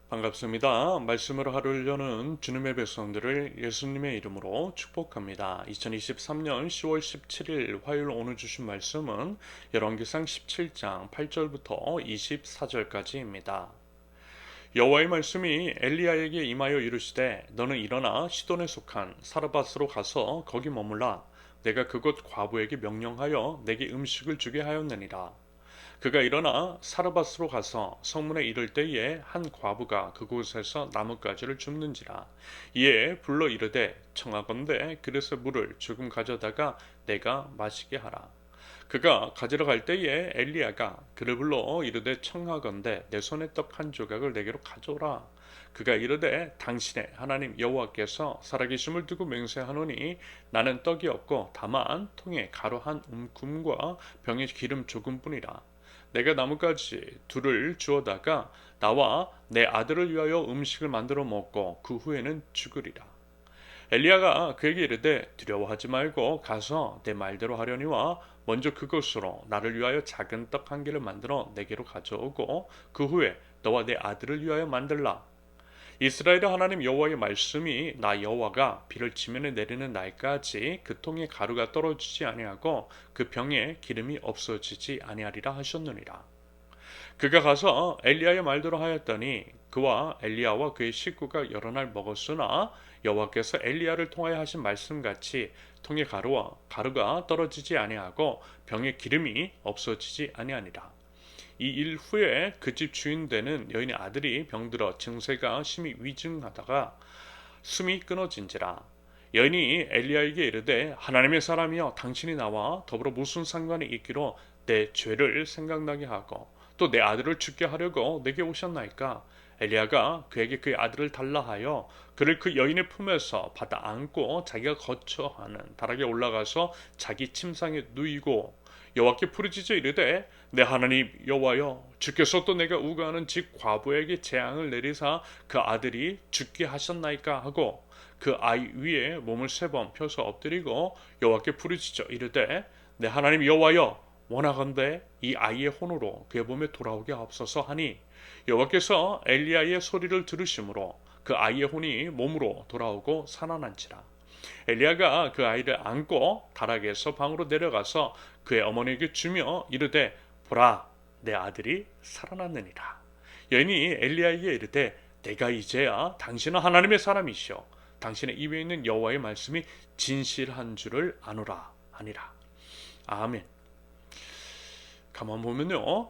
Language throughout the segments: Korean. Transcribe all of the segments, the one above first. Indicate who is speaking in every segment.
Speaker 1: 반갑습니다. 말씀으로 하루를 여는 주님의 백성들을 예수님의 이름으로 축복합니다. 2023년 10월 17일 화요일 오늘 주신 말씀은 열왕기상 17장 8절부터 24절까지입니다. 여호와의 말씀이 엘리야에게 임하여 이르시되 너는 일어나 시돈에 속한 사르밧으로 가서 거기 머물라. 내가 그곳 과부에게 명령하여 내게 음식을 주게 하였느니라. 그가 일어나 사르밧으로 가서 성문에 이를 때에 한 과부가 그곳에서 나뭇가지를 줍는지라. 이에 불러 이르되 청하건대 그릇에 물을 조금 가져다가 내가 마시게 하라. 그가 가지러 갈 때에 엘리야가 그를 불러 이르되 청하건대 내 손에 떡 한 조각을 내게로 가져오라. 그가 이르되 당신의 하나님 여호와께서 살아계심을 두고 맹세하노니 나는 떡이 없고 다만 통에 가루 한 움큼과 병에 기름 조금뿐이라. 내가 나뭇가지 둘을 주어다가 나와 내 아들을 위하여 음식을 만들어 먹고 그 후에는 죽으리라. 엘리야가 그에게 이르되 두려워하지 말고 가서 내 말대로 하려니와 먼저 그것으로 나를 위하여 작은 떡 한 개를 만들어 내게로 가져오고 그 후에 너와 내 아들을 위하여 만들라. 이스라엘의 하나님 여호와의 말씀이 나 여호와가 비를 지면에 내리는 날까지 그 통에 가루가 떨어지지 아니하고 그 병에 기름이 없어지지 아니하리라 하셨느니라. 그가 가서 엘리야의 말대로 하였더니 그와 엘리야와 그의 식구가 여러 날 먹었으나 여호와께서 엘리야를 통하여 하신 말씀같이 통에 가루가 떨어지지 아니하고 병에 기름이 없어지지 아니하니라. 이 일 후에 그 집 주인 되는 여인의 아들이 병들어 증세가 심히 위중하다가 숨이 끊어진지라. 여인이 엘리야에게 이르되 하나님의 사람이여 당신이 나와 더불어 무슨 상관이 있기로 내 죄를 생각나게 하고 또 내 아들을 죽게 하려고 내게 오셨나이까. 엘리야가 그에게 그의 아들을 달라 하여 그를 그 여인의 품에서 받아 안고 자기가 거처하는 다락에 올라가서 자기 침상에 누이고 여호와께 부르짖어 이르되 내 하나님 여호와여 주께서 또 내가 우거하는 집 과부에게 재앙을 내리사 그 아들이 죽게 하셨나이까 하고 그 아이 위에 몸을 세 번 펴서 엎드리고 여호와께 부르짖어 이르되 내 하나님 여호와여 원하건대 이 아이의 혼으로 그의 몸에 돌아오게 하옵소서 하니 여호와께서 엘리야의 소리를 들으심으로 그 아이의 혼이 몸으로 돌아오고 살아난지라. 엘리야가 그 아이를 안고 다락에서 방으로 내려가서 그의 어머니에게 주며 이르되 보라 내 아들이 살아났느니라. 여인이 엘리야에게 이르되 내가 이제야 당신은 하나님의 사람이시오 당신의 입에 있는 여호와의 말씀이 진실한 줄을 아노라 하니라. 아멘. 가만 보면요,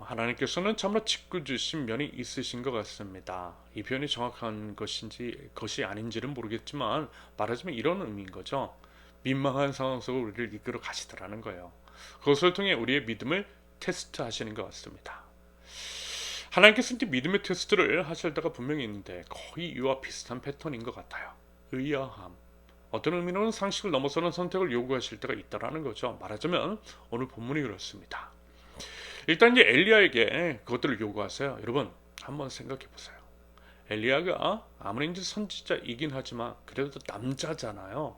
Speaker 1: 하나님께서는 참으로 짓궂으신 면이 있으신 것 같습니다. 이 표현이 정확한 것이 아닌지는 모르겠지만 말하자면 이런 의미인 거죠. 민망한 상황 속을 우리를 이끌어 가시더라는 거예요. 그것을 통해 우리의 믿음을 테스트하시는 것 같습니다. 하나님께서 이제 믿음의 테스트를 하실 때가 분명히 있는데 거의 이와 비슷한 패턴인 것 같아요. 의아함. 어떤 의미로는 상식을 넘어서는 선택을 요구하실 때가 있다라는 거죠. 말하자면 오늘 본문이 그렇습니다. 일단 이제 엘리야에게 그것들을 요구하세요. 여러분 한번 생각해 보세요. 엘리야가 아무리 이제 선지자이긴 하지만 그래도 남자잖아요.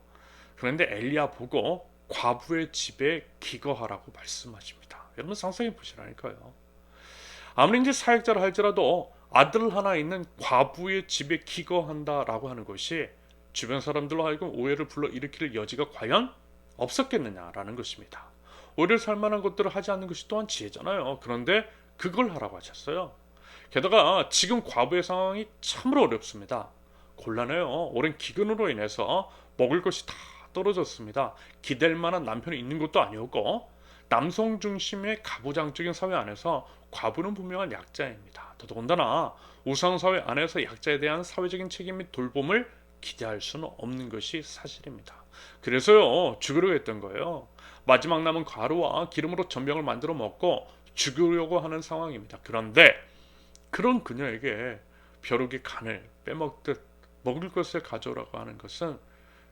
Speaker 1: 그런데 엘리야 보고 과부의 집에 기거하라고 말씀하십니다. 여러분 상상해 보시라니까요. 아무리 이제 사역자를 할지라도 아들 하나 있는 과부의 집에 기거한다라고 하는 것이 주변 사람들로 하여금 오해를 불러일으킬 여지가 과연 없었겠느냐라는 것입니다. 오히려 살만한 것들을 하지 않는 것이 또한 지혜잖아요. 그런데 그걸 하라고 하셨어요. 게다가 지금 과부의 상황이 참으로 어렵습니다. 곤란해요. 오랜 기근으로 인해서 먹을 것이 다 떨어졌습니다. 기댈 만한 남편이 있는 것도 아니었고 남성 중심의 가부장적인 사회 안에서 과부는 분명한 약자입니다. 더더군다나 우상사회 안에서 약자에 대한 사회적인 책임 및 돌봄을 기대할 수는 없는 것이 사실입니다. 그래서요 죽으려고 했던 거예요. 마지막 남은 가루와 기름으로 전병을 만들어 먹고 죽으려고 하는 상황입니다. 그런데 그런 그녀에게 벼룩의 간을 빼먹듯 먹을 것을 가져오라고 하는 것은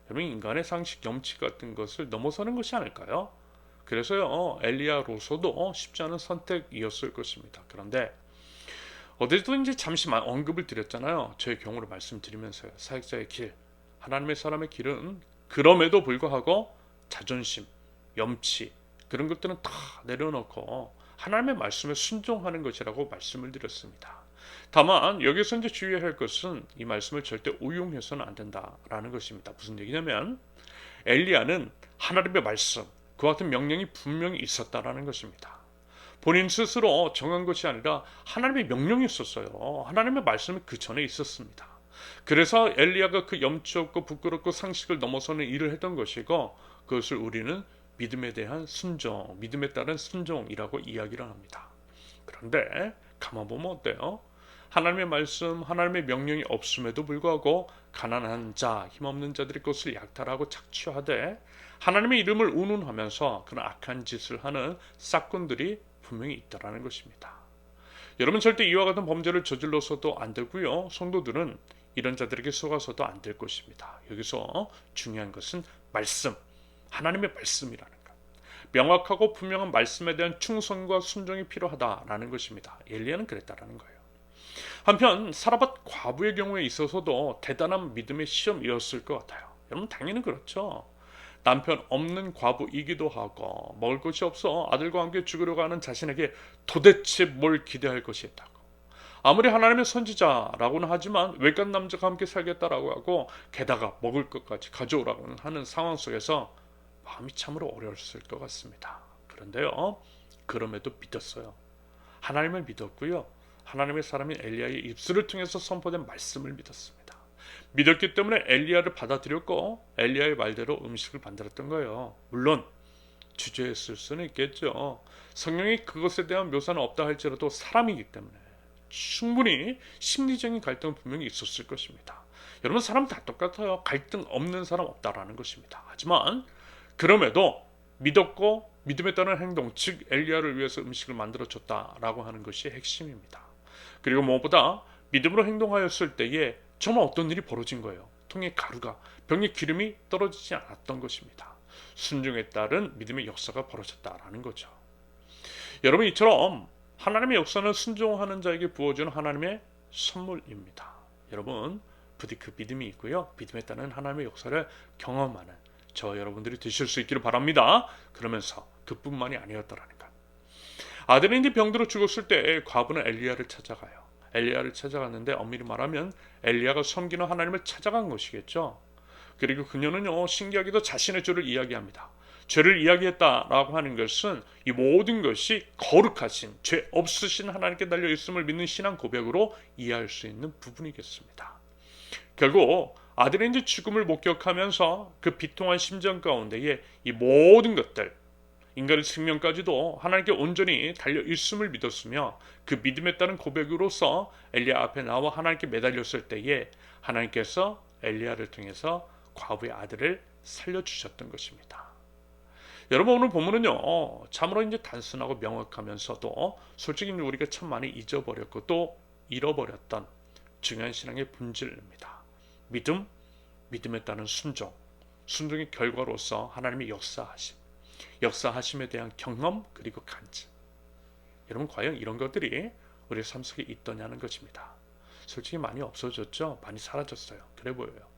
Speaker 1: 여러분 인간의 상식 염치 같은 것을 넘어서는 것이 아닐까요? 그래서요 엘리야로서도 쉽지 않은 선택이었을 것입니다. 그런데 어제도 이제 잠시만 언급을 드렸잖아요. 저의 경우를 말씀드리면서요. 사역자의 길, 하나님의 사람의 길은 그럼에도 불구하고 자존심, 염치 그런 것들은 다 내려놓고 하나님의 말씀에 순종하는 것이라고 말씀을 드렸습니다. 다만 여기서 이제 주의해야 할 것은 이 말씀을 절대 오용해서는 안 된다라는 것입니다. 무슨 얘기냐면 엘리야는 하나님의 말씀, 그와 같은 명령이 분명히 있었다라는 것입니다. 본인 스스로 정한 것이 아니라 하나님의 명령이 있었어요. 하나님의 말씀이 그 전에 있었습니다. 그래서 엘리야가 그 염치 없고 부끄럽고 상식을 넘어서는 일을 했던 것이고, 그것을 우리는 믿음에 대한 순종, 믿음에 따른 순종이라고 이야기를 합니다. 그런데 가만 보면 어때요? 하나님의 말씀, 하나님의 명령이 없음에도 불구하고 가난한 자, 힘없는 자들의 것을 약탈하고 착취하되 하나님의 이름을 운운하면서 그런 악한 짓을 하는 싹군들이 분명히 있다라는 것입니다. 여러분, 절대 이와 같은 범죄를 저질러서도 안 되고요. 성도들은 이런 자들에게 속아서도 안 될 것입니다. 여기서 중요한 것은 말씀, 하나님의 말씀이라는 것. 명확하고 분명한 말씀에 대한 충성과 순종이 필요하다라는 것입니다. 엘리야는 그랬다라는 거예요. 한편 사라밧 과부의 경우에 있어서도 대단한 믿음의 시험이었을 것 같아요. 여러분, 당연히 그렇죠. 남편 없는 과부이기도 하고 먹을 것이 없어 아들과 함께 죽으려고 하는 자신에게 도대체 뭘 기대할 것이 있다고. 아무리 하나님의 선지자라고는 하지만 외간 남자가 함께 살겠다라고 하고 게다가 먹을 것까지 가져오라고 하는 상황 속에서 마음이 참으로 어려웠을 것 같습니다. 그런데요, 그럼에도 믿었어요. 하나님을 믿었고요. 하나님의 사람인 엘리야의 입술을 통해서 선포된 말씀을 믿었습니다. 믿었기 때문에 엘리야를 받아들였고 엘리야의 말대로 음식을 만들었던 거예요. 물론 주저했을 수는 있겠죠. 성경이 그것에 대한 묘사는 없다 할지라도 사람이기 때문에 충분히 심리적인 갈등은 분명히 있었을 것입니다. 여러분, 사람 다 똑같아요. 갈등 없는 사람 없다라는 것입니다. 하지만 그럼에도 믿었고 믿음에 따른 행동, 즉 엘리야를 위해서 음식을 만들어줬다라고 하는 것이 핵심입니다. 그리고 무엇보다 믿음으로 행동하였을 때에 정말 어떤 일이 벌어진 거예요. 통에 가루가, 병에 기름이 떨어지지 않았던 것입니다. 순종에 따른 믿음의 역사가 벌어졌다라는 거죠. 여러분, 이처럼 하나님의 역사는 순종하는 자에게 부어주는 하나님의 선물입니다. 여러분, 부디 그 믿음이 있고요. 믿음에 따른 하나님의 역사를 경험하는 저 여러분들이 되실 수 있기를 바랍니다. 그러면서 그뿐만이 아니었더라는 것. 아들이 이제 병들어 죽었을 때 과부는 엘리야를 찾아가요. 엘리야를 찾아갔는데 엄밀히 말하면 엘리야가 섬기는 하나님을 찾아간 것이겠죠. 그리고 그녀는요, 신기하게도 자신의 죄를 이야기합니다. 죄를 이야기했다라고 하는 것은 이 모든 것이 거룩하신, 죄 없으신 하나님께 달려 있음을 믿는 신앙 고백으로 이해할 수 있는 부분이겠습니다. 결국 아들의 이제 죽음을 목격하면서 그 비통한 심정 가운데에 이 모든 것들, 인간의 생명까지도 하나님께 온전히 달려 있음을 믿었으며 그 믿음에 따른 고백으로서 엘리야 앞에 나와 하나님께 매달렸을 때에 하나님께서 엘리야를 통해서 과부의 아들을 살려주셨던 것입니다. 여러분, 오늘 본문은요, 참으로 이제 단순하고 명확하면서도 솔직히 우리가 참 많이 잊어버렸고 또 잃어버렸던 중요한 신앙의 본질입니다. 믿음, 믿음에 따른 순종, 순종의 결과로서 하나님의 역사하심에 대한 경험, 그리고 간증. 여러분, 과연 이런 것들이 우리의 삶 속에 있더냐는 것입니다. 솔직히 많이 없어졌죠. 많이 사라졌어요. 그래 보여요.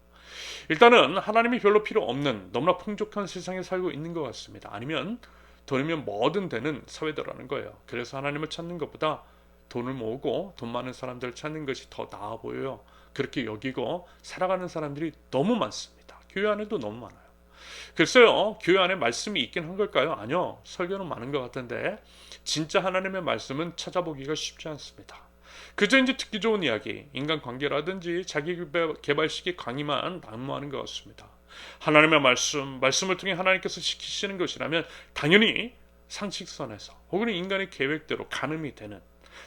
Speaker 1: 일단은 하나님이 별로 필요 없는 너무나 풍족한 세상에 살고 있는 것 같습니다. 아니면 돈이면 뭐든 되는 사회더라는 거예요. 그래서 하나님을 찾는 것보다 돈을 모으고 돈 많은 사람들을 찾는 것이 더 나아 보여요. 그렇게 여기고 살아가는 사람들이 너무 많습니다. 교회 안에도 너무 많아요. 글쎄요, 교회 안에 말씀이 있긴 한 걸까요? 아니요, 설교는 많은 것 같은데 진짜 하나님의 말씀은 찾아보기가 쉽지 않습니다. 그저 이제 듣기 좋은 이야기, 인간관계라든지 자기개발식의 강의만 난무하는 것 같습니다. 하나님의 말씀을 통해 하나님께서 시키시는 것이라면 당연히 상식선에서 혹은 인간의 계획대로 가늠이 되는,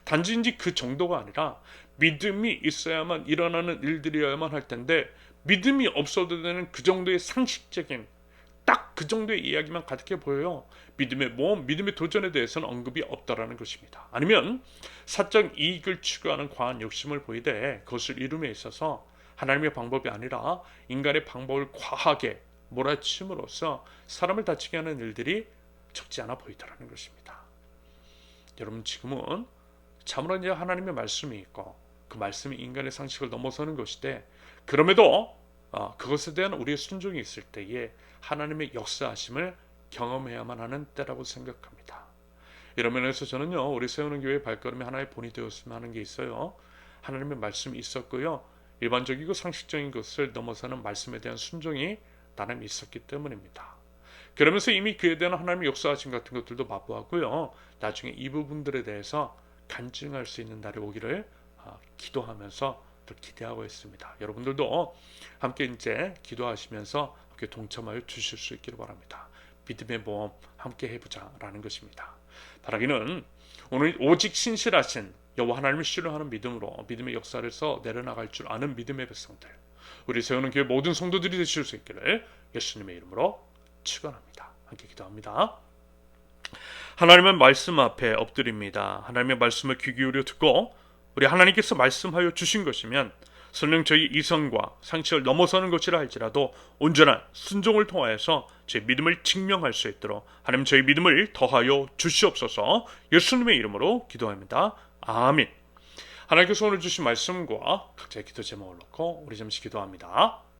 Speaker 1: 단지 이제 그 정도가 아니라 믿음이 있어야만 일어나는 일들이어야만 할 텐데 믿음이 없어도 되는 그 정도의 상식적인 딱 그 정도의 이야기만 가득해 보여요. 믿음의 모험, 믿음의 도전에 대해서는 언급이 없다라는 것입니다. 아니면 사적 이익을 추구하는 과한 욕심을 보이되 그것을 이룸에 있어서 하나님의 방법이 아니라 인간의 방법을 과하게 몰아침으로써 사람을 다치게 하는 일들이 적지 않아 보이더라는 것입니다. 여러분, 지금은 참으로 이제 하나님의 말씀이 있고 그 말씀이 인간의 상식을 넘어서는 것인데 그럼에도 그것에 대한 우리의 순종이 있을 때에 하나님의 역사하심을 경험해야만 하는 때라고 생각합니다. 이런 면에서 저는요, 우리 세우는 교회의 발걸음이 하나의 본이 되었으면 하는 게 있어요. 하나님의 말씀이 있었고요. 일반적이고 상식적인 것을 넘어서는 말씀에 대한 순종이 나름 있었기 때문입니다. 그러면서 이미 그에 대한 하나님의 역사하심 같은 것들도 마부하고요. 나중에 이 부분들에 대해서 간증할 수 있는 날이 오기를 기도하면서 또 기대하고 있습니다. 여러분들도 함께 이제 기도하시면서 함께 동참하여 주실 수 있기를 바랍니다. 믿음의 모험 함께 해보자라는 것입니다. 바라기는 오늘 오직 신실하신 여호와 하나님을 신뢰하는 믿음으로 믿음의 역사를 써 내려나갈 줄 아는 믿음의 백성들, 우리 세우는 교회 모든 성도들이 되실 수 있기를 예수님의 이름으로 축원합니다. 함께 기도합니다. 하나님의 말씀 앞에 엎드립니다. 하나님의 말씀을 귀 기울여 듣고 우리 하나님께서 말씀하여 주신 것이면 설령 저희 이성과 상식을 넘어서는 것이라 할지라도 온전한 순종을 통하여서 제 믿음을 증명할 수 있도록 하나님 저희 믿음을 더하여 주시옵소서. 예수님의 이름으로 기도합니다. 아멘. 하나님께서 오늘 주신 말씀과 각자의 기도 제목을 놓고 우리 잠시 기도합니다.